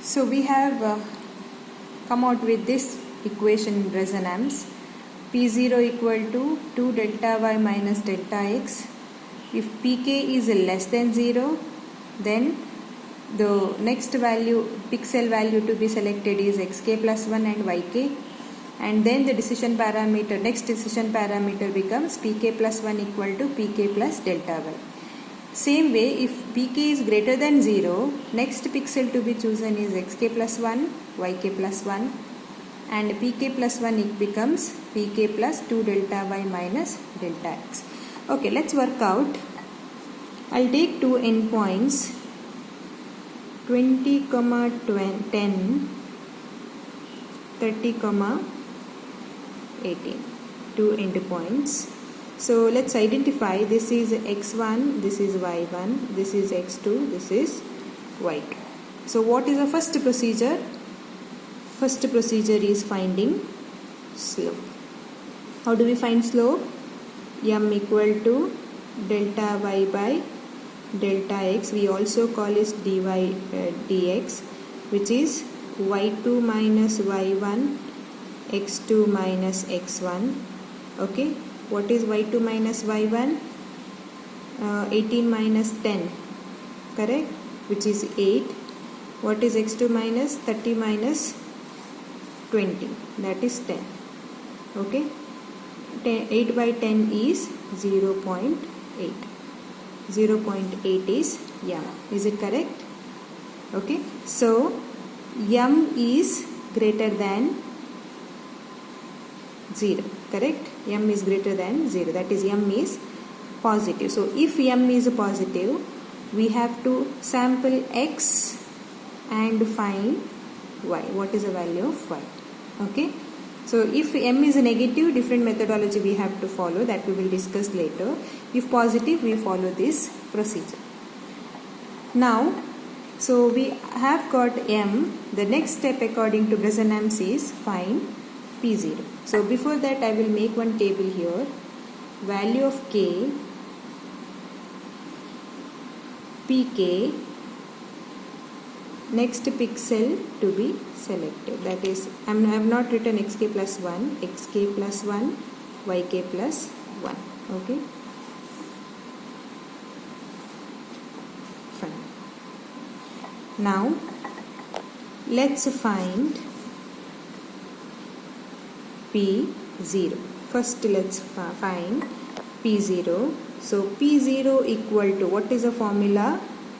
So we have come out with this equation in resonance. P0 equal to 2 delta y minus delta x. If pk is less than 0, then the next value, pixel value to be selected is xk plus 1 and yk. And then the decision parameter, next decision parameter becomes pk plus 1 equal to pk plus delta y. Same way, if pk is greater than 0, next pixel to be chosen is xk plus 1, yk plus 1, and pk plus 1 it becomes pk plus 2 delta y minus delta x. Okay, let's work out. I'll take two endpoints 20, 10, 30, 18. Two endpoints. So let's identify, this is x1, this is y1, this is x2, this is y2. So what is the first procedure? First procedure is finding slope. How do we find slope? M equal to delta y by delta x. We also call it dy dx, which is y2 minus y1, x2 minus x1. Okay. What is y2 minus y1? 18 minus 10, correct? Which is 8. What is x2 minus 30 minus 20? That is 10. Okay. 8 by 10 is 0.8. 0.8 is m. Is it correct? Okay. So m is greater than 0, correct? M is greater than 0, that is m is positive. So if m is positive, we have to sample x and find y. What is the value of y? Okay. So if m is negative, different methodology we have to follow, that we will discuss later. If positive, we follow this procedure. Now, so we have got m. The next step according to resonance is find P0. So before that, I will make one table here. Value of k, pk, next pixel to be selected. That is, I have not written xk plus 1, xk plus 1, yk plus 1. Okay. Fine. Now, let's find P0. First let's find P0. So P0 equal to, what is the formula?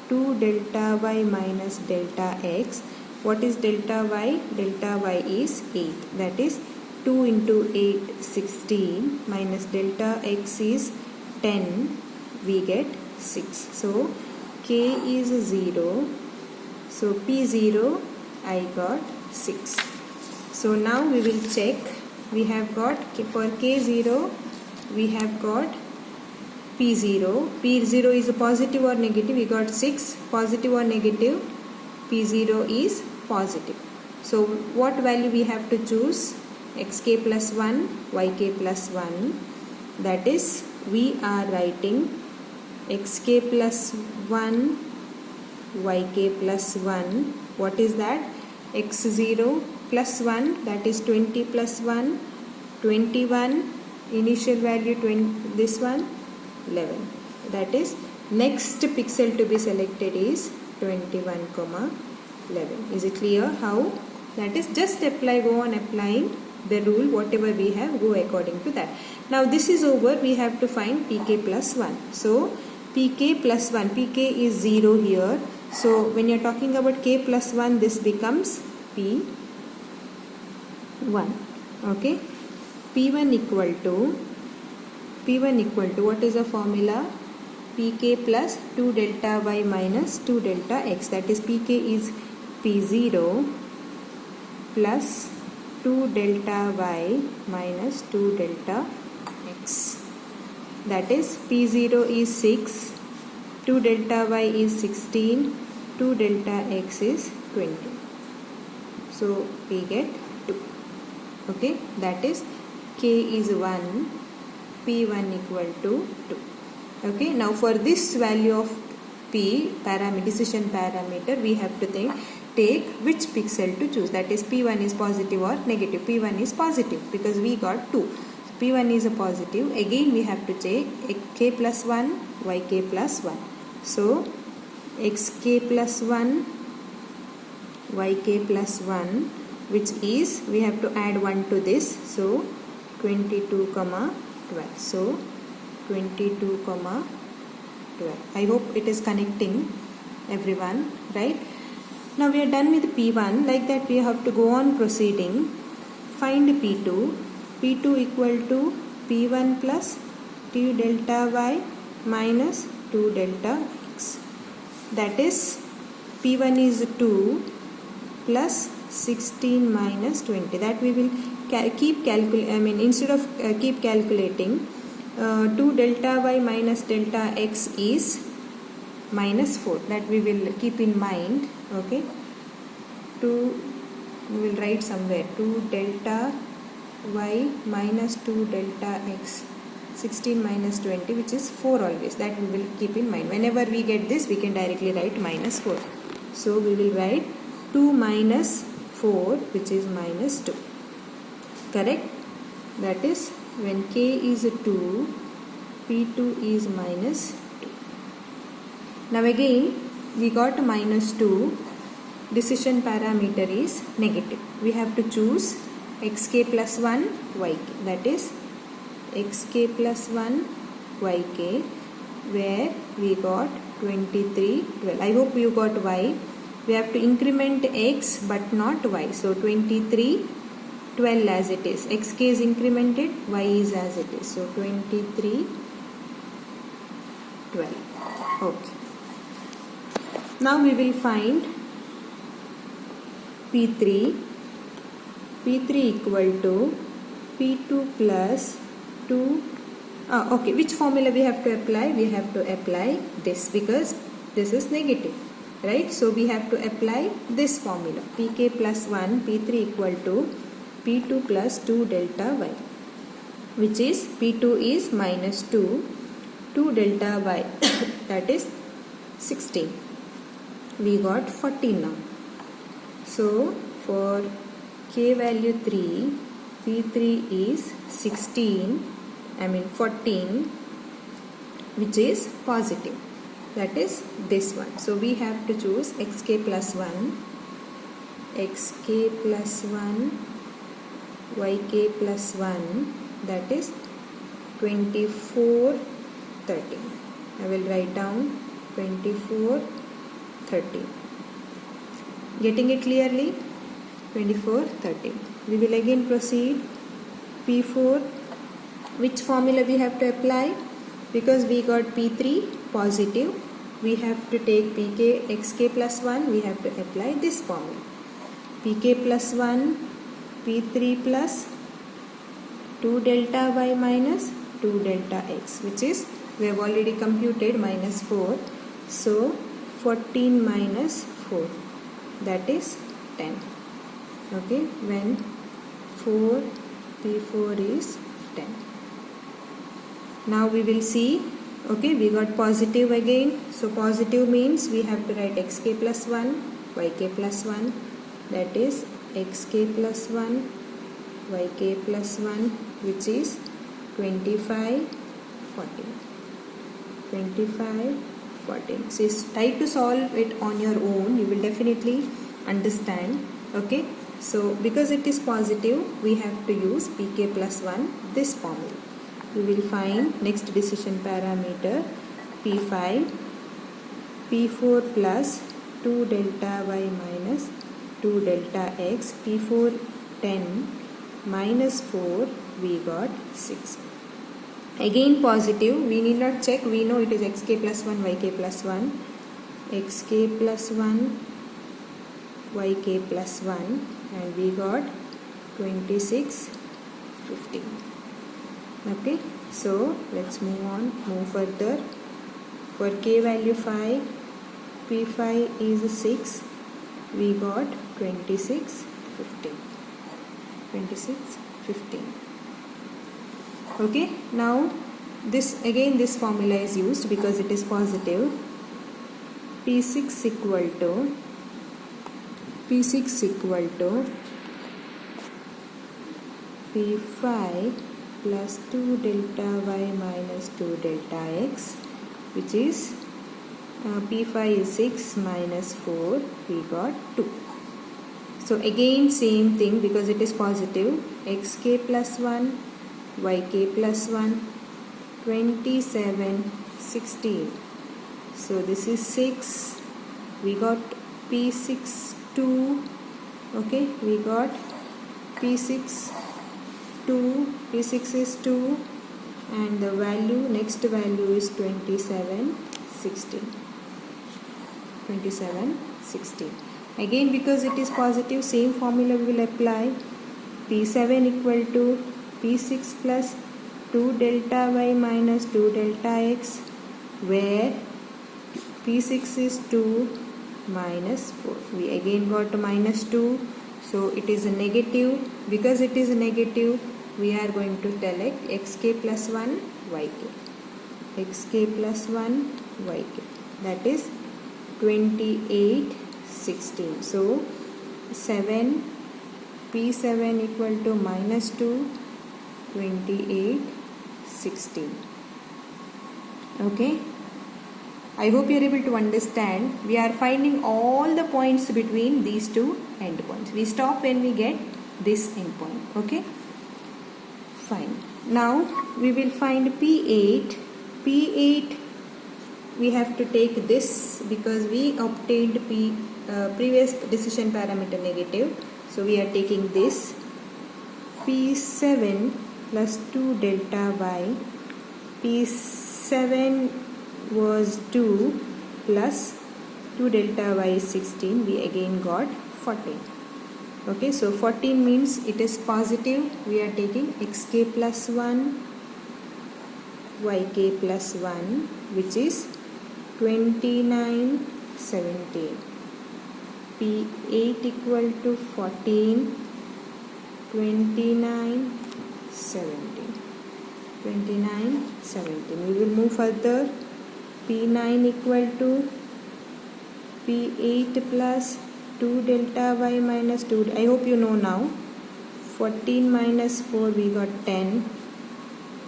2 delta y minus delta x. What is delta y? Delta y is 8. That is 2 into 8, 16, minus delta x is 10. We get 6. So k is 0. So P0 I got 6. So now we will check. We have got, for k0, we have got P0. P0 is positive or negative? We got 6. Positive or negative? P0 is positive. So what value we have to choose? xk plus 1, yk plus 1. That is, we are writing xk plus 1, yk plus 1. What is that? x0 plus 1, that is 20 plus 1, 21, initial value 20, this one 11. That is, next pixel to be selected is 21, 11. Is it clear how? That is, just apply, go on applying the rule, whatever we have, go according to that. Now this is over, we have to find pk plus 1. So pk plus 1, pk is 0 here. So when you are talking about k plus 1, this becomes P1. Okay. P1 equal to, what is the formula? pk plus 2 delta y minus 2 delta x. That is, pk is P0 plus 2 delta y minus 2 delta x. That is, P0 is 6, 2 delta y is 16, 2 delta x is 20. So we get 2. Okay, that is, k is 1, P1 equal to 2. Okay, now for this value of P decision parameter, we have to take which pixel to choose. That is P1 is positive or negative. P1 is positive because we got 2. So P1 is a positive. Again we have to take xk plus 1, yk plus 1. So xk plus 1, yk plus 1, which is we have to add 1 to this. So 22 comma 12. So 22 comma 12. I hope it is connecting everyone, right? Now we are done with P1. Like that we have to go on proceeding. Find P2. P2 equal to P1 plus 2 delta y minus 2 delta x. That is P1 is 2 plus 16 minus 20. That we will keep calculating. Instead of keep calculating, 2 delta y minus delta x is minus 4. That we will keep in mind. Okay. 2, we will write somewhere 2 delta y minus 2 delta x, 16 minus 20, which is 4 always. That we will keep in mind. Whenever we get this, we can directly write minus 4. So we will write 2 minus 4, which is minus 2. Correct? That is when k is 2, P2 is minus 2. Now again we got minus 2. Decision parameter is negative. We have to choose xk plus 1, yk. That is xk plus 1, yk, where we got 23, 12. I hope you got y. We have to increment x but not y. So 23, 12 as it is. Xk is incremented, y is as it is. So 23, 12. Okay. Now we will find P3. P3 equal to P2 plus 2. Okay, which formula we have to apply? We have to apply this because this is negative, right? So we have to apply this formula. Pk plus 1, P3 equal to P2 plus 2 delta y, which is P2 is minus 2, 2 delta y, that is 16. We got 14 now. So for k value 3, P3 is 14, which is positive. That is this one. So we have to choose xk plus 1, xk plus 1, yk plus 1, that is 24, 13. I will write down 24, 13. Getting it clearly? 24, 13. We will again proceed. P4. Which formula we have to apply? Because we got P3 positive, we have to take Pk xk plus 1. We have to apply this formula. Pk plus 1, P3 plus 2 delta y minus 2 delta x, which is we have already computed minus 4. So 14 minus 4, that is 10. Okay, when 4 P4 is 10. Now we will see. Okay, we got positive again. So positive means we have to write xk plus 1, yk plus 1. That is xk plus 1, yk plus 1, which is 25, 14. 25, 14. So try to solve it on your own. You will definitely understand. Okay. So because it is positive, we have to use Pk plus 1, this formula. We will find next decision parameter P5, P4 plus 2 delta y minus 2 delta x, P4 10 minus 4, we got 6. Again positive, we need not check, we know it is xk plus 1, yk plus 1, xk plus 1, yk plus 1, and we got 26, 15. Okay, so let's move further. For k value 5, P5 is 6, we got 26, 15. 26, 15. Okay, now this formula is used because it is positive. P6 equal to P5 plus 2 delta y minus 2 delta x, which is P5 is 6 minus 4, we got 2. So again same thing, because it is positive, xk plus 1, yk plus 1, 27, 16. So this is 6, we got P6 2, okay, we got P6 2, P6 is 2, and the value, next value is 27, 16. 27, 16. Again, because it is positive, same formula we will apply. P7 equal to P6 plus 2 delta y minus 2 delta x, where P6 is 2 minus 4. We again got minus 2. So it is a negative. Because it is a negative, we are going to tell it xk plus 1 yk. Xk plus 1 yk. That is 28, 16. So 7, P7 equal to minus 2, 28, 16. Okay. I hope you are able to understand. We are finding all the points between these two endpoints. We stop when we get this endpoint. Okay. Fine. Now we will find P8. P8 we have to take this because we obtained previous decision parameter negative. So we are taking this. P7 plus 2 delta y. P7 was 2 plus 2 delta y is 16. We again got 14. Okay, so 14 means it is positive. We are taking xk plus 1, yk plus 1, which is 29, 17. P8 equal to 14, 29, 17. 29, 17. We will move further. P9 equal to P8 plus 2 delta y minus 2. I hope you know now. 14 minus 4, we got 10.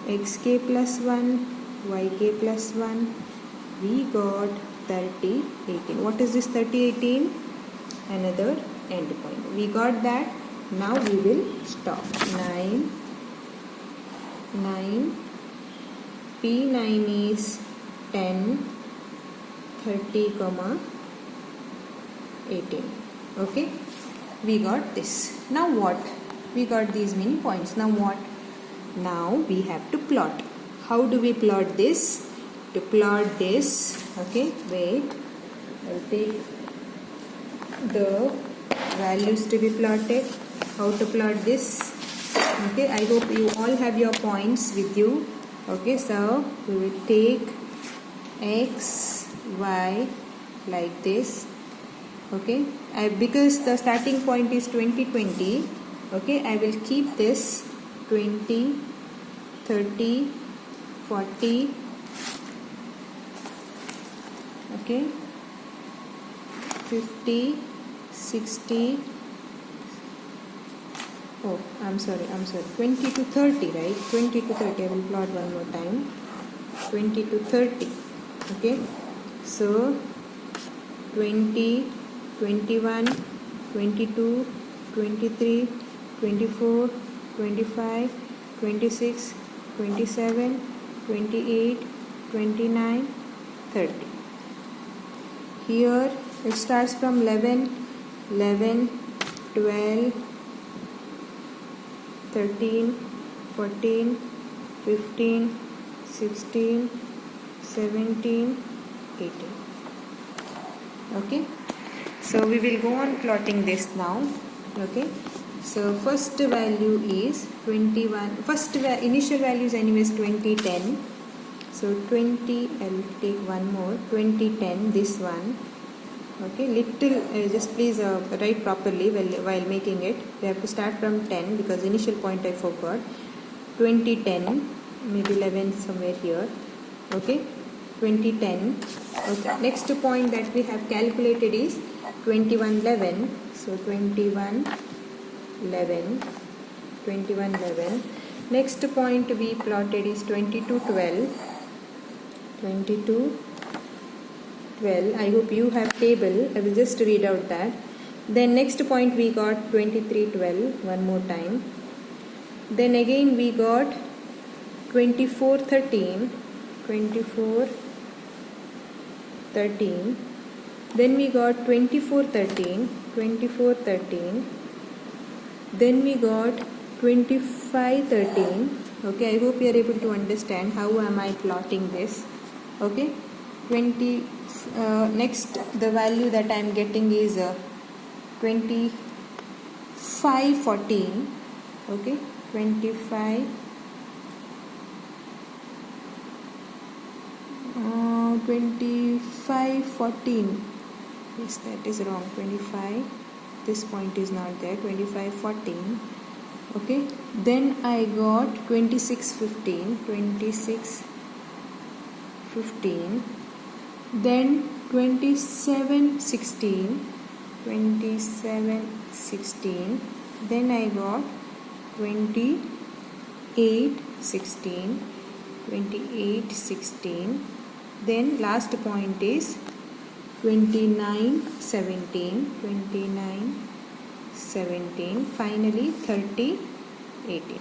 Xk plus 1, yk plus 1. We got 30, 18. What is this 30, 18? Another endpoint. We got that. Now we will stop. 9. P9 is 10, 30, 18. Okay. We got this. Now what? We got these many points. Now what? Now we have to plot. How do we plot this? To plot this, okay, wait, I'll take the values to be plotted. How to plot this? Okay, I hope you all have your points with you. Okay, so we will take x, y like this. Okay, because the starting point is 20, 20. Okay, I will keep this 20, 30, 40. Okay, 50, 60. Oh, I'm sorry, 20 to 30, right? 20 to 30. I will plot one more time. 20 to 30. Okay, so 20, 21, 22, 23, 24, 25, 26, 27, 28, 29, 30. Here it starts from 11, 12, 13, 14, 15, 16, 17, 18. Okay. So we will go on plotting this now. Okay. So first value is 21. First initial value is anyways 2010. So 20, I'll take one more, 2010, this one. Okay, little, just please write properly while making it. We have to start from 10 because initial point I forgot. 2010, maybe 11 somewhere here. Okay, 2010. Okay, next point that we have calculated is 2111. So 2111. Next point we plotted is 2212. 2212. I hope you have table. I will just read out that. Then next point we got 2312 one more time. Then again we got 2413. Then we got 2413. Then we got 2513. Okay, I hope you are able to understand how am I plotting this. Okay, next the value that I am getting is 2514. Okay, 2514. Yes, that is wrong. 25. This point is not there. 2514. Okay. Then I got 2615. Then 2716. Then I got 2816. Then last point is 2917. Finally 3018.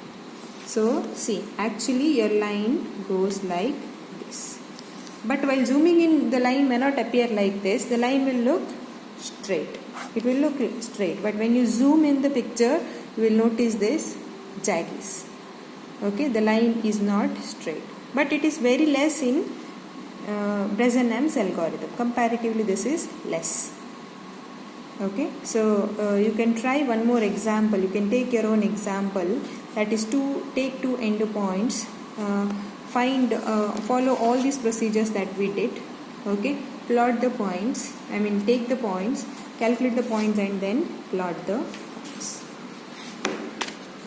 So see, actually your line goes like this. But while zooming in, the line may not appear like this. The line will look straight. It will look straight. But when you zoom in the picture, you will notice this jaggies. Okay, the line is not straight. But it is very less in Bresenham's algorithm. Comparatively, this is less. Okay, so you can try one more example. You can take your own example. That is to take two endpoints. Follow all these procedures that we did. Okay, plot the points. Take the points, calculate the points, and then plot the